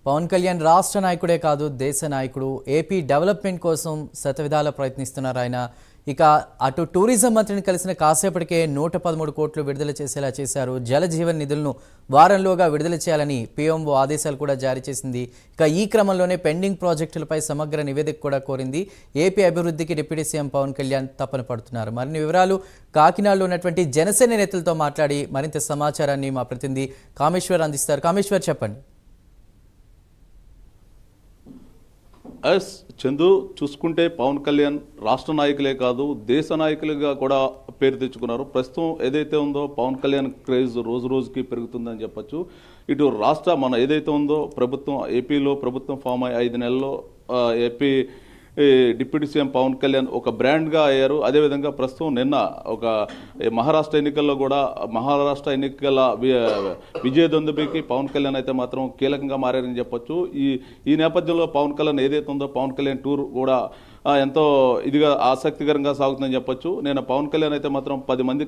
పవన్ కళ్యాణ్ రాష్ట్ర నాయకుడే కాదు దేశ నాయకుడు. ఏపీ డెవలప్మెంట్ కోసం శతవిధాల ప్రయత్నిస్తున్నారు ఆయన. ఇక అటు టూరిజం మంత్రిని కలిసిన కాసేపటికే 113 కోట్లు విడుదల చేసేలా చేశారు. జలజీవన్ నిధులను వారంలోగా విడుదల చేయాలని పీఎంఓ ఆదేశాలు కూడా జారీ చేసింది. ఇక ఈ క్రమంలోనే పెండింగ్ ప్రాజెక్టులపై సమగ్ర నివేదిక కూడా కోరింది. ఏపీ అభివృద్ధికి డిప్యూటీ సీఎం పవన్ కళ్యాణ్ తపన పడుతున్నారు. మరిన్ని వివరాలు కాకినాడలో ఉన్నటువంటి జనసేన నేతలతో మాట్లాడి మరింత సమాచారాన్ని మా ప్రతినిధి కామేశ్వర్ అందిస్తారు. కామేశ్వర్, చెప్పండి. చందు, చూసుకుంటే పవన్ కళ్యాణ్ రాష్ట్ర నాయకులే కాదు దేశ నాయకులుగా కూడా పేరు తెచ్చుకున్నారు. ప్రస్తుతం ఏదైతే ఉందో పవన్ కళ్యాణ్ క్రేజ్ రోజు రోజుకి పెరుగుతుందని చెప్పొచ్చు. ఇటు రాష్ట్ర మన ఏదైతే ఉందో ప్రభుత్వం ఏపీలో ప్రభుత్వం ఫామ్ అయ్యి 5 నెలల్లో AP deputy CM Pawan Kalyan ఒక బ్రాండ్గా అయ్యారు. అదేవిధంగా ప్రస్తుతం నిన్న ఒక మహారాష్ట్ర ఎన్నికల్లో కూడా మహారాష్ట్ర ఎన్నికల విజయదొందుబికి పవన్ కళ్యాణ్ అయితే మాత్రం కీలకంగా మారారని చెప్పొచ్చు. ఈ నేపథ్యంలో పవన్ కళ్యాణ్ ఏదైతే ఉందో పవన్ కళ్యాణ్ టూర్ కూడా ఎంతో ఇదిగా ఆసక్తికరంగా సాగుతుందని చెప్పొచ్చు. నేను పవన్ కళ్యాణ్ అయితే మాత్రం 10 మంది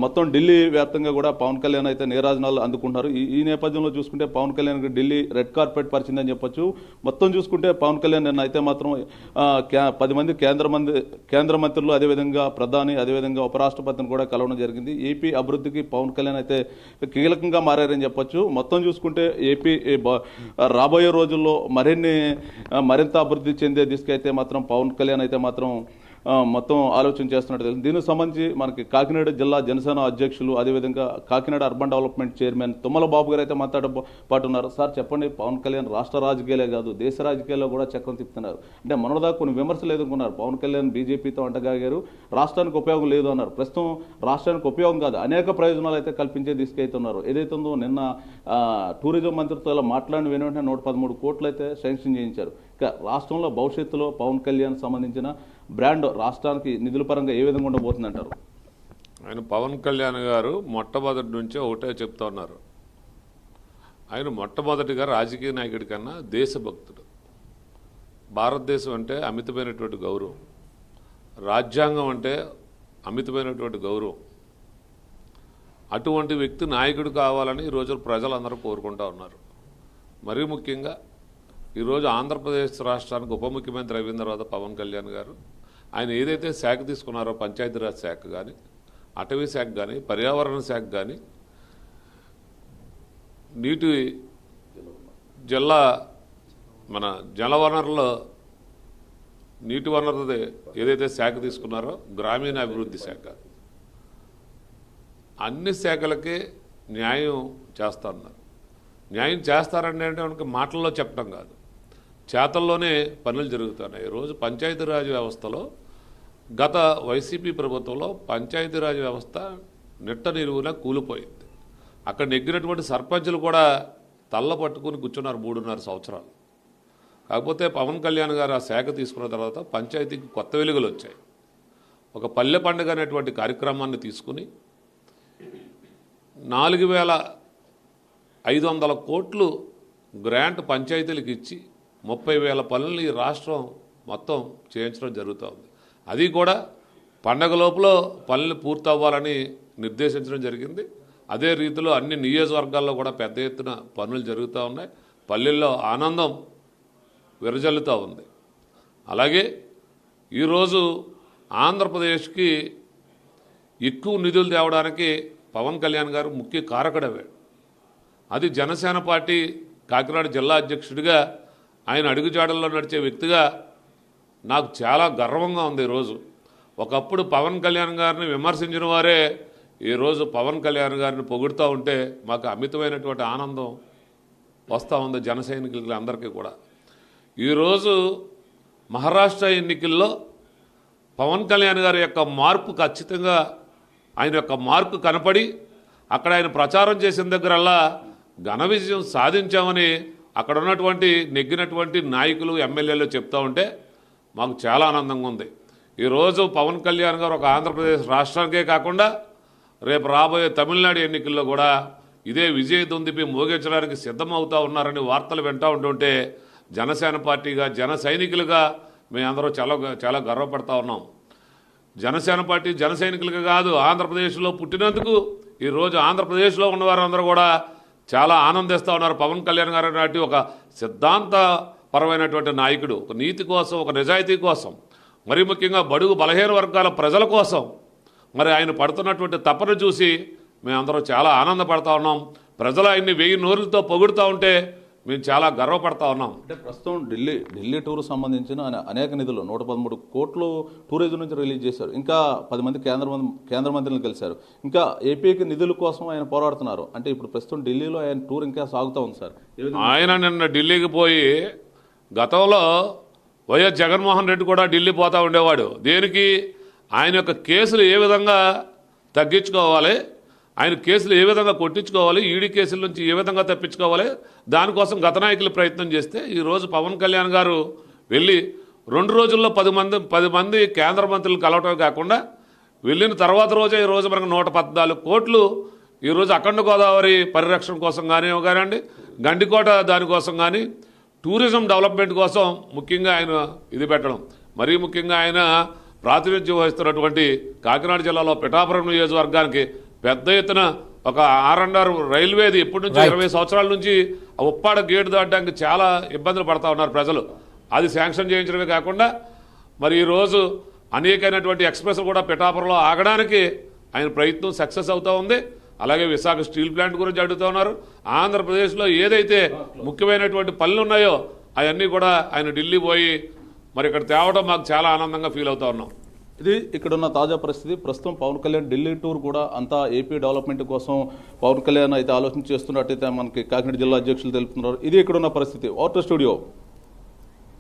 మొత్తం ఢిల్లీ వ్యాప్తంగా కూడా పవన్ కళ్యాణ్ అయితే నీరాజనాలు అందుకుంటున్నారు. ఈ నేపథ్యంలో చూసుకుంటే పవన్ కళ్యాణ్ ఢిల్లీ రెడ్ కార్పెట్ పరిచిందని చెప్పొచ్చు. మొత్తం చూసుకుంటే పవన్ కళ్యాణ్ నిన్న అయితే మాత్రం 10 మంది కేంద్ర మంత్రులు, అదేవిధంగా ప్రధాని, అదేవిధంగా ఉపరాష్ట్రపతిని కూడా కలవడం జరిగింది. ఏపీ అభివృద్ధికి పవన్ కళ్యాణ్ అయితే కీలకంగా మారారని చెప్పొచ్చు. మొత్తం చూసుకుంటే ఏపీ రాబోయే రోజుల్లో మరింత అభివృద్ధి చెందే దిశగా అయితే మాత్రం పవన్ కళ్యాణ్ అయితే మాత్రం మొత్తం ఆలోచన చేస్తున్నట్టు తెలుసు. దీనికి సంబంధించి మనకి కాకినాడ జిల్లా జనసేన అధ్యక్షులు, అదేవిధంగా Kakinada urban development chairman Tummala Babu గారు అయితే పాటు ఉన్నారు. సార్, చెప్పండి, పవన్ కళ్యాణ్ రాష్ట్ర రాజకీయాలే కాదు దేశ రాజకీయాల్లో కూడా చక్రం తిప్పుతున్నారు. అంటే మొన్నదాకా కొన్ని విమర్శలు ఎదుర్కొన్నారు. పవన్ కళ్యాణ్ బీజేపీతో అంటగాగారు, రాష్ట్రానికి ఉపయోగం లేదు అన్నారు. ప్రస్తుతం రాష్ట్రానికి ఉపయోగం కాదు అనేక ప్రయోజనాలు అయితే కల్పించే తీసుకెళ్తున్నారు. ఏదైతే ఉందో నిన్న టూరిజం మంత్రితో ఇలా మాట్లాడిన వెంటనే 113 కోట్లు అయితే శాంక్షన్ చేయించారు. ఇక రాష్ట్రంలో భవిష్యత్తులో పవన్ కళ్యాణ్ సంబంధించిన బ్రాండ్ రాష్ట్రానికి నిధుల పరంగా ఏ విధంగా ఉండబోతుందంటారు? ఆయన పవన్ కళ్యాణ్ గారు మొట్టమొదటి నుంచే ఒకటే చెప్తా ఉన్నారు. ఆయన మొట్టమొదటిగా రాజకీయ నాయకుడి కన్నా దేశభక్తుడు. భారతదేశం అంటే అమితమైనటువంటి గౌరవం, రాజ్యాంగం అంటే అమితమైనటువంటి గౌరవం. అటువంటి వ్యక్తి నాయకుడు కావాలని ఈరోజు ప్రజలందరూ కోరుకుంటూ ఉన్నారు. మరీ ముఖ్యంగా ఈరోజు ఆంధ్రప్రదేశ్ రాష్ట్రానికి ఉప ముఖ్యమంత్రి అయిన తర్వాత పవన్ కళ్యాణ్ గారు ఆయన ఏదైతే శాఖ తీసుకున్నారో పంచాయతీరాజ్ శాఖ కానీ, అటవీ శాఖ కానీ, పర్యావరణ శాఖ కానీ, నీటి మన జలవనరుల నీటి వనరులది ఏదైతే శాఖ తీసుకున్నారో గ్రామీణ అభివృద్ధి శాఖ, అన్ని శాఖలకి న్యాయం చేస్తా ఉన్నారు. న్యాయం చేస్తారండి అంటే మనకి మాటల్లో చెప్పడం కాదు, చేతల్లోనే పనులు జరుగుతున్నాయి. ఈరోజు పంచాయతీరాజ్ వ్యవస్థలో గత వైసీపీ ప్రభుత్వంలో పంచాయతీరాజ్ వ్యవస్థ నిట్ట నిలువునా కూలిపోయింది. అక్కడ నెగ్గినటువంటి సర్పంచులు కూడా తల్ల పట్టుకుని కూర్చున్నారు 3.5 సంవత్సరాలు. కాకపోతే పవన్ కళ్యాణ్ గారు ఆ శాఖ తీసుకున్న తర్వాత పంచాయతీకి కొత్త వెలుగులు వచ్చాయి. ఒక పల్లె పండుగ అనేటువంటి కార్యక్రమాన్ని తీసుకుని 4,500 కోట్లు గ్రాంట్ పంచాయతీలకు ఇచ్చి 30,000 పనులు ఈ రాష్ట్రం మొత్తం చేయించడం జరుగుతూ ఉంది. అది కూడా పండగ లోపల పనులు పూర్తవ్వాలని నిర్దేశించడం జరిగింది. అదే రీతిలో అన్ని నియోజకవర్గాల్లో కూడా పెద్ద ఎత్తున పనులు జరుగుతూ ఉన్నాయి. పల్లెల్లో ఆనందం విరజల్లుతూ ఉంది. అలాగే ఈరోజు ఆంధ్రప్రదేశ్కి ఎక్కువ నిధులు తేవడానికి పవన్ కళ్యాణ్ గారు ముఖ్య కారకుడయ్యాడు. అది జనసేన పార్టీ కాకినాడ జిల్లా అధ్యక్షుడిగా ఆయన అడుగుజాడల్లో నడిచే వ్యక్తిగా నాకు చాలా గర్వంగా ఉంది. ఈరోజు ఒకప్పుడు పవన్ కళ్యాణ్ గారిని విమర్శించిన వారే ఈరోజు పవన్ కళ్యాణ్ గారిని పొగుడుతూ ఉంటే మాకు అమితమైనటువంటి ఆనందం వస్తూ ఉంది జన సైనికులందరికీ కూడా. ఈరోజు మహారాష్ట్ర ఎన్నికల్లో పవన్ కళ్యాణ్ గారి యొక్క మార్పు ఖచ్చితంగా ఆయన యొక్క మార్పు కనపడి అక్కడ ఆయన ప్రచారం చేసిన దగ్గరల్లా ఘన విజయం సాధించామని అక్కడ ఉన్నటువంటి నెగ్గినటువంటి నాయకులు, ఎమ్మెల్యేలు చెప్తూ ఉంటే మాకు చాలా ఆనందంగా ఉంది. ఈరోజు పవన్ కళ్యాణ్ గారు ఒక ఆంధ్రప్రదేశ్ రాష్ట్రానికే కాకుండా రేపు రాబోయే తమిళనాడు ఎన్నికల్లో కూడా ఇదే విజయదుందుబి మోగించడానికి సిద్ధమవుతూ ఉన్నారని వార్తలు వింటూ ఉంటుంటే జనసేన పార్టీగా, జన సైనికులుగా మేమందరూ చాలా గర్వపడతా ఉన్నాం. జనసేన పార్టీ జన సైనికులుగా కాదు, ఆంధ్రప్రదేశ్లో పుట్టినందుకు ఈరోజు ఆంధ్రప్రదేశ్లో ఉన్నవారందరూ కూడా చాలా ఆనందిస్తూ ఉన్నారు. పవన్ కళ్యాణ్ గారు నాటి ఒక సిద్ధాంతపరమైనటువంటి నాయకుడు, ఒక నీతి కోసం, ఒక నిజాయితీ కోసం, మరీ ముఖ్యంగా బడుగు బలహీన వర్గాల ప్రజల కోసం మరి ఆయన పడుతున్నటువంటి తపన చూసి మేమందరం చాలా ఆనందపడతా ఉన్నాం. ప్రజలు ఆయన్ని 1000 నోరులతో పొగుడుతూ ఉంటే మేము చాలా గర్వపడతా ఉన్నాం. అంటే ప్రస్తుతం ఢిల్లీ టూర్ సంబంధించిన అనేక నిధులు 113 కోట్లు టూరిజం నుంచి రిలీజ్ చేశారు. ఇంకా 10 మంది కేంద్ర మంత్రులను కలిశారు. ఇంకా ఏపీకి నిధుల కోసం ఆయన పోరాడుతున్నారు. అంటే ఇప్పుడు ప్రస్తుతం ఢిల్లీలో ఆయన టూర్ ఇంకా సాగుతూ ఉంది సార్. ఆయన నిన్న ఢిల్లీకి పోయి, గతంలో వైఎస్ జగన్మోహన్ రెడ్డి కూడా ఢిల్లీ పోతూ ఉండేవాడు. దేనికి? ఆయన యొక్క కేసులు ఏ విధంగా తగ్గించుకోవాలి, ఆయన కేసులు ఏ విధంగా కొట్టించుకోవాలి, ఈడీ కేసుల నుంచి ఏ విధంగా తప్పించుకోవాలి, దానికోసం గత నాయకులు ప్రయత్నం చేస్తే ఈరోజు పవన్ కళ్యాణ్ గారు వెళ్ళి 2 రోజుల్లో 10 మంది కేంద్ర మంత్రులు కలవటం కాకుండా వెళ్ళిన తర్వాత రోజే ఈరోజు మనకు 114 కోట్లు ఈరోజు అఖండ గోదావరి పరిరక్షణ కోసం కానివ్వండి, గండికోట దానికోసం కానీ, టూరిజం డెవలప్మెంట్ కోసం ముఖ్యంగా ఆయన ఇది పెట్టడం. మరీ ముఖ్యంగా ఆయన ప్రాతినిధ్యం వహిస్తున్నటువంటి కాకినాడ జిల్లాలో పిఠాపురం నియోజకవర్గానికి పెద్ద ఎత్తున ఒక R&R రైల్వేది ఎప్పటి నుంచి 20 సంవత్సరాల నుంచి ఉప్పాడ గేటు దాటడానికి చాలా ఇబ్బందులు పడతా ఉన్నారు ప్రజలు. అది శాంక్షన్ చేయించడమే కాకుండా మరి ఈరోజు అనేకమైనటువంటి ఎక్స్ప్రెస్ కూడా పిఠాపురంలో ఆగడానికి ఆయన ప్రయత్నం సక్సెస్ అవుతూ ఉంది. అలాగే విశాఖ స్టీల్ ప్లాంట్ గురించి అడుగుతూ ఉన్నారు. ఆంధ్రప్రదేశ్లో ఏదైతే ముఖ్యమైనటువంటి పనులు ఉన్నాయో అవన్నీ కూడా ఆయన ఢిల్లీ పోయి మరి ఇక్కడ తేవడం మాకు చాలా ఆనందంగా ఫీల్ అవుతా ఉన్నాం. ఇది ఇక్కడున్న తాజా పరిస్థితి. ప్రస్తుతం పవన్ కళ్యాణ్ ఢిల్లీ టూర్ కూడా అంతా ఏపీ డెవలప్మెంట్ కోసం పవన్ కళ్యాణ్ అయితే ఆలోచన చేస్తున్నట్టయితే మనకి కాకినాడ జిల్లా అధ్యక్షులు తెలుపుతున్నారు. ఇది ఇక్కడున్న పరిస్థితి. Water studio.